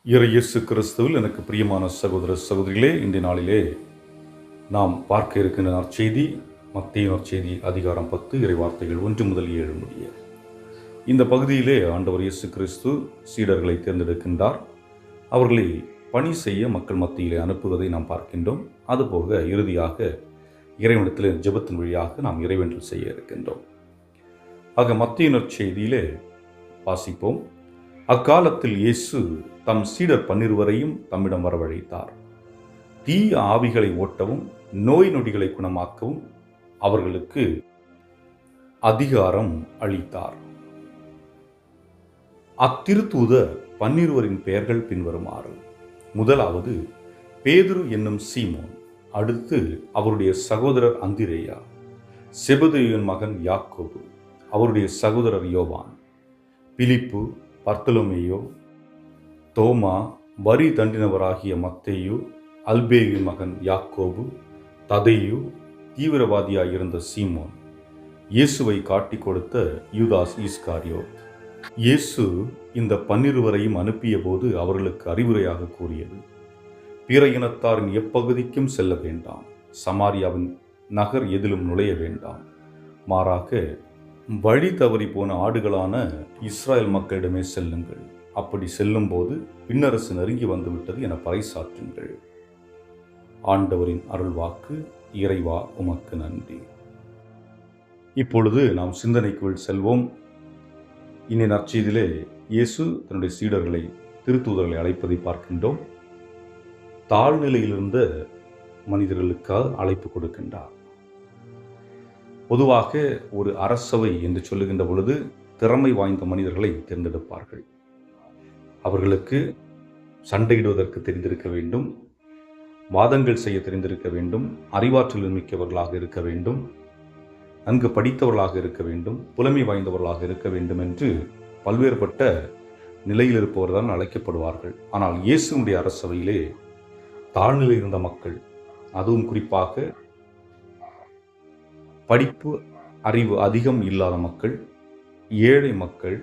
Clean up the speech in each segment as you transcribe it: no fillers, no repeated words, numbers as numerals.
இயேசு கிறிஸ்துவில் எனக்கு பிரியமான சகோதர சகோதரிகளே, இன்றைய நாளிலே நாம் பார்க்க இருக்கின்ற நற்செய்தி மத்தேயு நற்செய்தி அதிகாரம் 10 இறைவார்த்தைகள் 1 முதல் 7 முடிய. இந்த பகுதியிலே ஆண்டவர் இயேசு கிறிஸ்து சீடர்களை தேர்ந்தெடுக்கின்றார். அவர்களை பணி செய்ய மக்கள் மத்தியிலே அனுப்புவதை நாம் பார்க்கின்றோம். அதுபோக இறுதியாக இறைவனிடத்தில் ஜெபத்தின் வழியாக நாம் இறைவேண்டல் செய்ய இருக்கின்றோம். ஆக மத்தேயு நற்செய்தியிலே வாசிப்போம். அக்காலத்தில் இயேசு தம் சீடர் 12 தம்மிடம் வரவழைத்தார். தீய ஆவிகளை ஓட்டவும் நோய் நொடிகளை குணமாக்கவும் அவர்களுக்கு அதிகாரம் அளித்தார். அத்திருத்தூதர் 12 பெயர்கள் பின்வருமாறு: முதலாவது பேதுரு என்னும் சீமோன், அடுத்து அவருடைய சகோதரர் அந்திரேயா, செபதேயுவின் மகன் யாக்கோபு, அவருடைய சகோதரர் யோவான், பிலிப்பு, பர்த்தலோமேயு, தோமா, வரி தண்டினவராகிய மத்தேயு, அல்பேயுவின் மகன் யாக்கோபு, ததேயு, தீவிரவாதியாயிருந்த சீமோன், இயேசுவை காட்டிக் கொடுத்த யூதாஸ் ஈஸ்காரியோத். இயேசு இந்த 12 அனுப்பிய போது அவர்களுக்கு அறிவுரையாக கூறியது: பிற இனத்தாரின் எப்பகுதிக்கும் செல்ல வேண்டாம், சமாரியாவின் நகர் எதிலும் நுழைய வேண்டாம், மாறாக வழி தவறி போன ஆடுகளான இஸ்ராயல் மக்களிடமே செல்லுங்கள். அப்படி செல்லும் போது பின்னரசு நெருங்கி வந்துவிட்டது என பறைசாற்றுங்கள். ஆண்டவரின் அருள்வாக்கு. இறைவா உமக்கு நன்றி. இப்பொழுது நாம் சிந்தனைக்குள் செல்வோம். இன்றைய நற்செய்தியிலே இயேசு தன்னுடைய சீடர்களை, திருத்தூதர்களை அழைப்பதை பார்க்கின்றோம். தாழ்நிலையிலிருந்த மனிதர்களுக்காக அழைப்பு கொடுக்கின்றார். பொதுவாக ஒரு அரசவை என்று சொல்லுகின்ற பொழுது திறமை வாய்ந்த மனிதர்களை தேர்ந்தெடுப்பார்கள். அவர்களுக்கு சண்டையிடுவதற்கு தெரிந்திருக்க வேண்டும், வாதங்கள் செய்ய தெரிந்திருக்க வேண்டும், அறிவாற்றல் மிக்கவர்களாக இருக்க வேண்டும், நன்கு படித்தவர்களாக இருக்க வேண்டும், புலமை வாய்ந்தவர்களாக இருக்க வேண்டும் என்று பல்வேறுபட்ட நிலையில் இருப்பவர்தான் அழைக்கப்படுவார்கள். ஆனால் இயேசுனுடைய அரசவையிலே தாழ்நிலை இருந்த மக்கள், அதுவும் குறிப்பாக படிப்பு அறிவு அதிகம் இல்லாத மக்கள், ஏழை மக்கள்,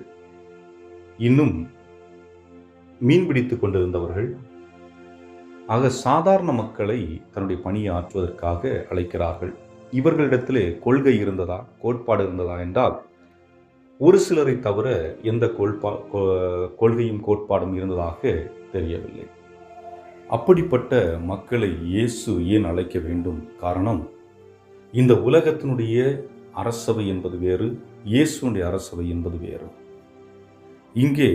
இன்னும் மீன்பிடித்து கொண்டிருந்தவர்கள், ஆக சாதாரண மக்களை தன்னுடைய பணியை ஆற்றுவதற்காக அழைக்கிறார்கள். இவர்களிடத்திலே கொள்கை இருந்ததா, கோட்பாடு இருந்ததா என்றால் ஒரு சிலரை தவிர எந்த கொள்கையும் கோட்பாடும் இருந்ததாக தெரியவில்லை. அப்படிப்பட்ட மக்களை இயேசு ஏன் அழைக்க வேண்டும்? காரணம், இந்த உலகத்தினுடைய அரசவை என்பது வேறு, இயேசுனுடைய அரசவை என்பது வேறு. இங்கே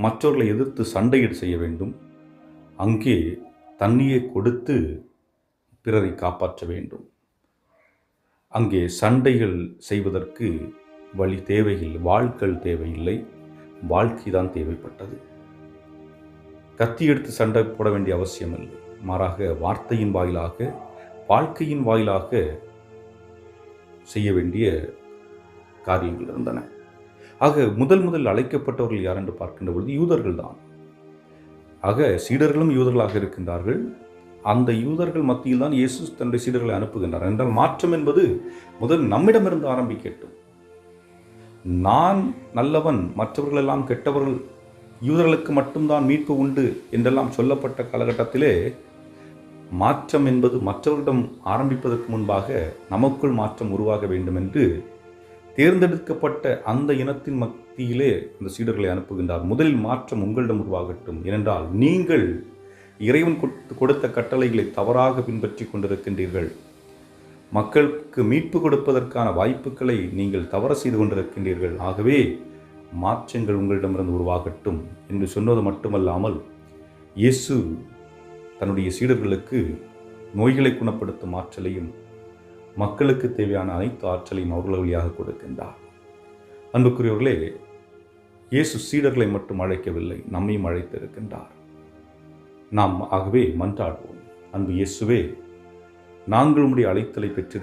மற்றவர்களை எதிர்த்து சண்டையிட செய்ய வேண்டும், அங்கே தண்ணியை கொடுத்து பிறரை காப்பாற்ற வேண்டும். அங்கே சண்டைகள் செய்வதற்கு வழி தேவையில்லை, வாள்கள் தேவையில்லை, வாழ்க்கை தான் தேவைப்பட்டது. கத்தி எடுத்து சண்டை போட வேண்டிய அவசியம் இல்லை, மாறாக வார்த்தையின் வாயிலாக, வாழ்க்கையின் வாயிலாக செய்ய வேண்டிய காரியங்கள் இருந்தன. ஆக முதல் அழைக்கப்பட்டவர்கள் யார் என்று பார்க்கின்ற பொழுது யூதர்கள் தான். ஆக சீடர்களும் யூதர்களாக இருக்கின்றார்கள். அந்த யூதர்கள் மத்தியில் தான் இயேசு தன்னுடைய சீடர்களை அனுப்புகின்றார். என்றால் மாற்றம் என்பது முதல் நம்மிடமிருந்து ஆரம்பிக்கட்டும். நான் நல்லவன், மற்றவர்கள் எல்லாம் கெட்டவர்கள், யூதர்களுக்கு மட்டும்தான் மீட்பு உண்டு என்றெல்லாம் சொல்லப்பட்ட காலகட்டத்திலே மாற்றம் என்பது மற்றவர்களிடம் ஆரம்பிப்பதற்கு முன்பாக நமக்குள் மாற்றம் உருவாக வேண்டும் என்று தேர்ந்தெடுக்கப்பட்ட அந்த இனத்தின் மத்தியிலே இந்த சீடர்களை அனுப்புகின்றார். முதலில் மாற்றம் உங்களிடம் உருவாகட்டும். ஏனென்றால் நீங்கள் இறைவன் கொடுத்த கட்டளைகளை தவறாக பின்பற்றி கொண்டிருக்கின்றீர்கள். மக்களுக்கு மீட்பு கொடுப்பதற்கான வாய்ப்புகளை நீங்கள் தவறு செய்து கொண்டிருக்கின்றீர்கள். ஆகவே மாற்றங்கள் உங்களிடமிருந்து உருவாகட்டும் என்று சொன்னது மட்டுமல்லாமல், இயேசு தன்னுடைய சீடர்களுக்கு நோய்களை குணப்படுத்தும் ஆற்றலையும் மக்களுக்கு தேவையான அனைத்து ஆற்றலையும் அவர்கள் வழியாக கொடுக்கின்றார். அன்புக்குரியவர்களே, இயேசு சீடர்களை மட்டும் அழைக்கவில்லை, நம்மையும் அழைத்திருக்கின்றார். நாம் ஆகவே மன்றாடுவோம். அன்பு இயேசுவே, நாங்கள் உம்முடைய அழைத்தலை பெற்று